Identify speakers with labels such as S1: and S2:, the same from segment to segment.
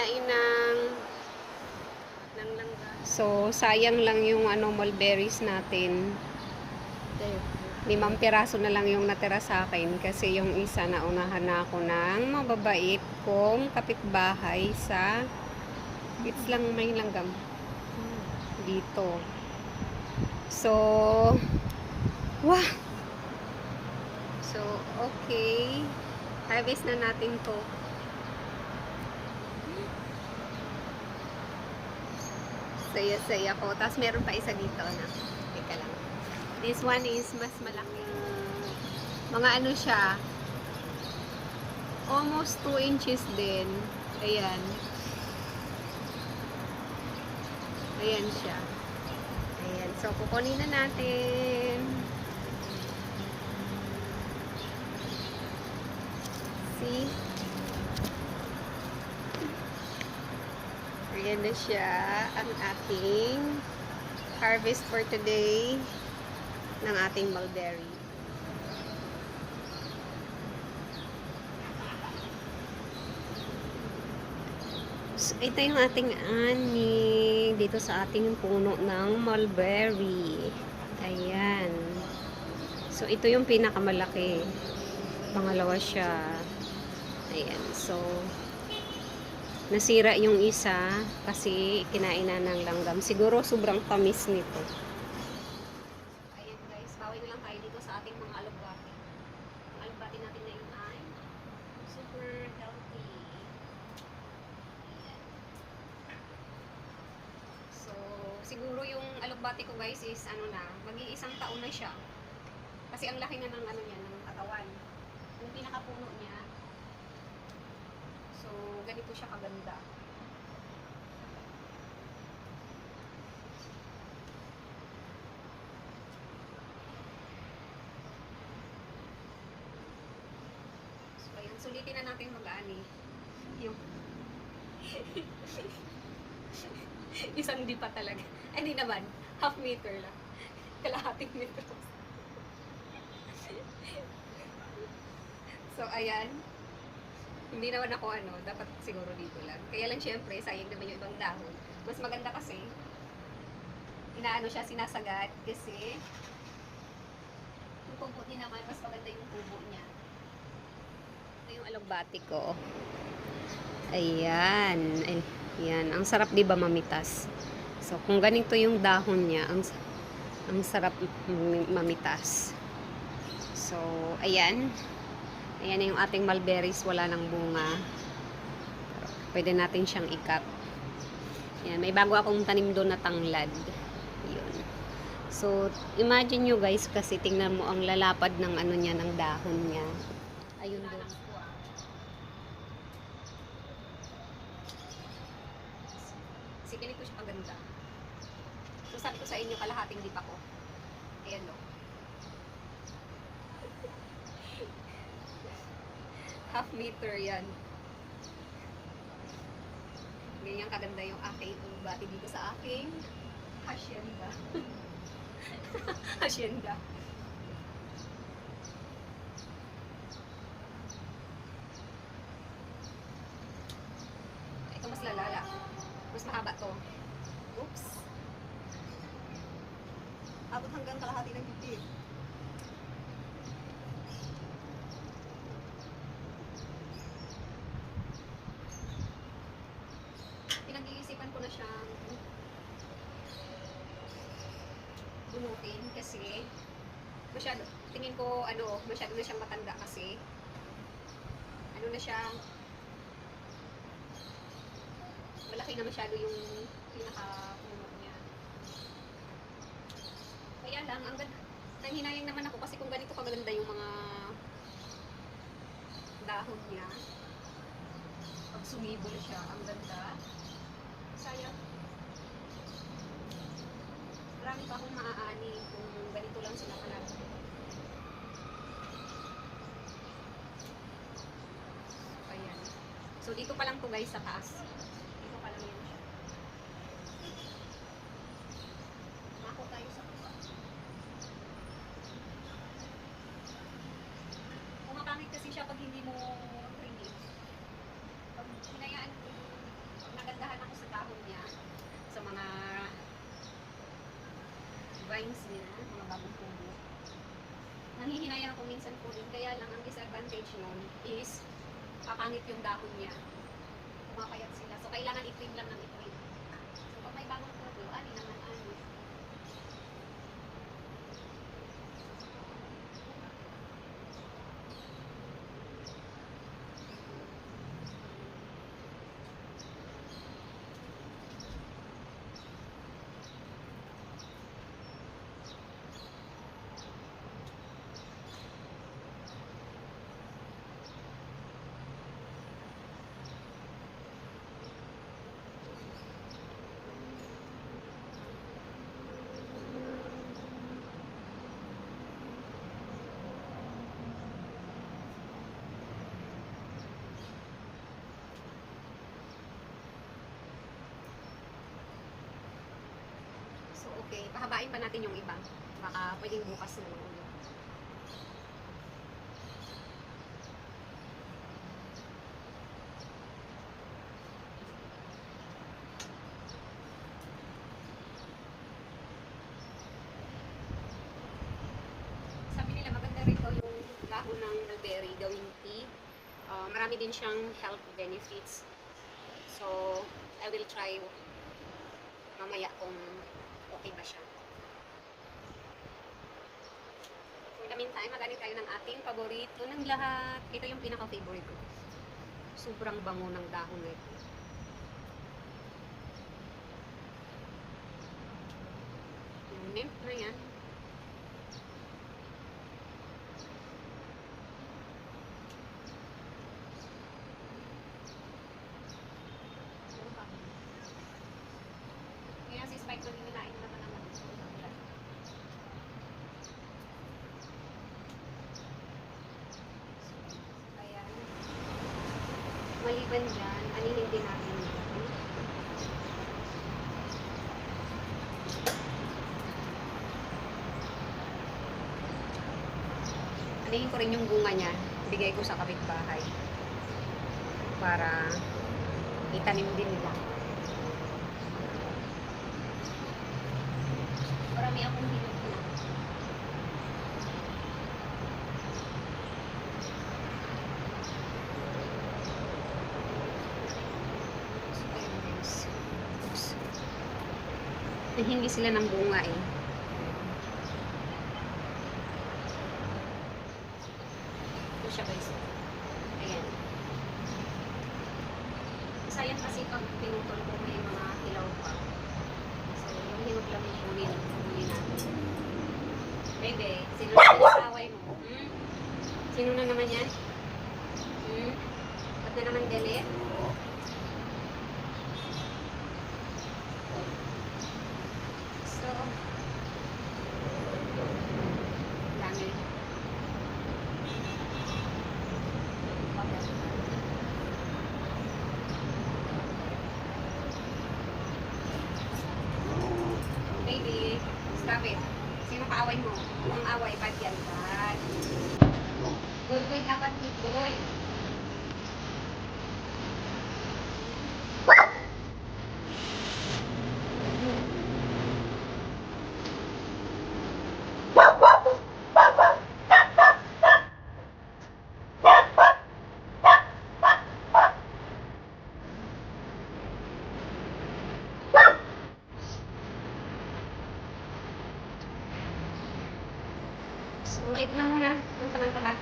S1: kumain ng langga. So, sayang lang yung mulberries natin. 5 piraso na lang yung natira sa akin kasi yung isa naunahan na ako ng mababait kong kapitbahay sa it's lang may langgam dito. So, wah! So, okay. Harvest na natin to. Saya-saya ko. Tapos meron pa isa dito na. Teka lang. This one is mas malaki. Mga ano siya. Almost 2 inches din. Ayan. Ayan siya. Ayan. So, kukunin na natin. See? Ayan na siya. Ang ating harvest for today ng ating mulberry. So, ito yung ating ani dito sa ating puno ng mulberry. Ayan. So, ito yung pinakamalaki. Pangalawa siya. Ayan. So, nasira yung isa kasi kinain na ng langgam. Siguro sobrang tamis nito. Ayan guys, bawi na lang tayo dito sa ating mga alugbati. Ang alugbati natin na yun ay super healthy. Ayan. So, siguro yung alugbati ko guys is mag-iisang taon na siya. Kasi ang laki na ng niya, ng katawan. Yung pinakapuno niya. So, ganito siya kaganda. So, ayan. Sulitin na natin mag-aani. Yung isang di pa talaga. Ay, hindi naman. Half meter lang. Kalahating metro. So, ayan. Hindi naman ako dapat siguro dito lang. Kaya lang syempre, sayang naman yung ibang dahon. Mas maganda kasi, sinasagad kasi yung tubo niya naman, mas maganda yung tubo niya. Ito yung alugbati ko. Ayan. Ayan. Ang sarap diba mamitas? So, kung ganito yung dahon niya, ang sarap mamitas. So, ayan. Ayan yung ating mulberries, wala ng bunga. Pwede natin siyang ikat. Ayan, may bago akong tanim doon na tanglad. Yun. So, imagine nyo guys, kasi tingnan mo ang lalapad ng niya, ng dahon niya. Ayun doon. Kasi ganito siya kaganda. So, sabi ko sa inyo, kalahating dip ako. Ayan no. Half meter yan. Ganyan kaganda yung aking alugbati dito sa aking hacienda. Hacienda. Ito mas lalala. Mas mahaba to. Oops. Abot hanggang kalahati ng bibig. Pinag-iisipan ko na siyang bunutin kasi tingin ko masyado na siyang matanda kasi na siya, malaki na masyado yung pinaka-puno niya. Kaya lang, nanghinayang naman ako kasi kung ganito kaganda yung mga dahon niya, pag sumibol siya, ang ganda. Sayang. Marami pa akong maaani kung ganito lang sila kalaki. Ayan. So, dito pa lang to guys sa taas. Dito pa lang yan siya. Mako tayo sa baba. Pumapangit kasi siya pag hindi mo trimming. Pag hinayaan ko, vines niya, mga bagong puno. Nanghihinayang ako minsan po rin, kaya lang ang disadvantage nun is papangit yung dahon niya. Kumakayat sila. So, kailangan i-trim lang ng i-trim. So, pag may bagong puno, ani naman, ani. So, okay. Pahabain pa natin yung iba. Baka pwedeng bukas na lang ulit. Sabi nila maganda rin daw yung dahon ng mulberry gawing tea. Marami din siyang health benefits. So, I will try mamaya kung okay ba siya. For the meantime, magaling tayo ng ating paborito ng lahat. Ito yung pinaka-favorite ko. Sobrang bango ng dahon na ito. Yung mint na yan. Kaya si Spike ko nilinain naman naman. Ayan. Maliban dyan, anihin din natin ito. Anihin ko rin yung bunga niya. Bigay ko sa kapitbahay. Para itanim din nila. Marami akong hinog na. So, ayun guys. Oops. Nahingi sila ng bunga eh. Ito siya guys. Ayan. Sayang kasi pag pinutol ko may mga hilaw pa. So, yung hinog lang yung kunin natin. Bebe, sino na kasaway mo? Sino na naman yan? Ba't na naman galit? So, dami. Baby, stop it. Sino kaaway mo? Ang away, bad yan, bad. Good boy, dapat good boy. Ulit na muna. Ang tanang pala.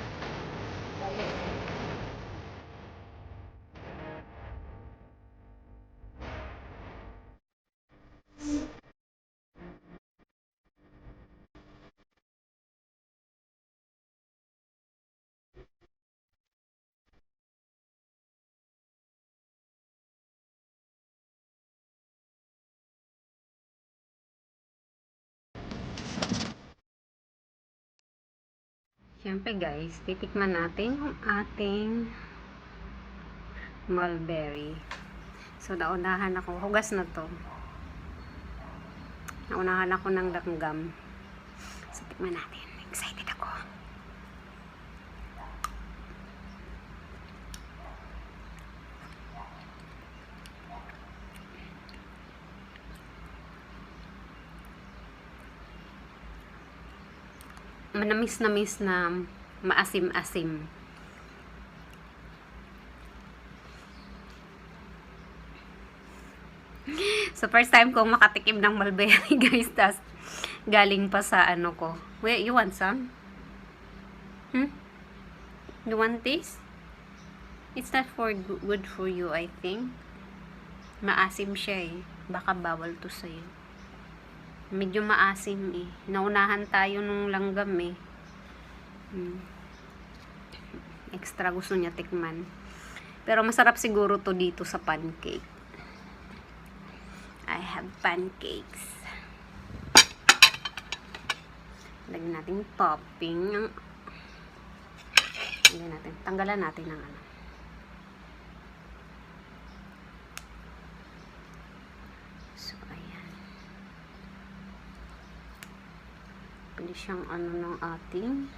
S1: Siyempre guys, titikman natin yung ating mulberry. So, naunahan ako. Hugas na to. Naunahan ako ng langgam. So, tikman natin. Excited ako. manamis-namis na maasim-asim. So, first time kong makatikim ng mulberry, guys. Tas, galing pa sa ano ko. Wait, you want some? You want this? It's not good for you, I think. Maasim siya eh. Baka bawal to sa'yo. Medyo maasim eh. Naunahan tayo nung langgam eh. Extra gusto niya tikman. Pero masarap siguro to dito sa pancake. I have pancakes. Lagyan natin topping. Lagyan natin. Tanggalan natin ng ano. So, ayan. Pwede siyang ano ng ating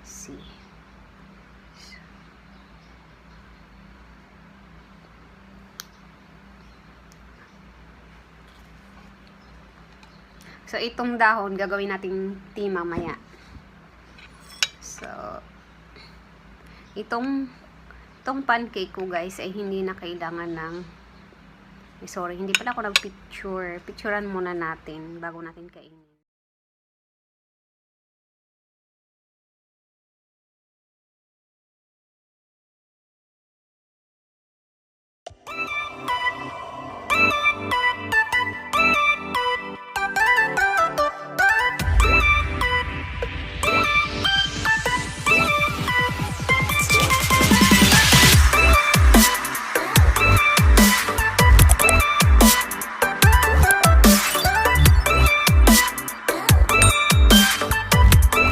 S1: see. So, itong dahon, gagawin nating tea mamaya. So, itong pancake ko, guys, ay hindi na kailangan ng, sorry, hindi pala ako nag-picture. Picturean muna natin bago natin kainin.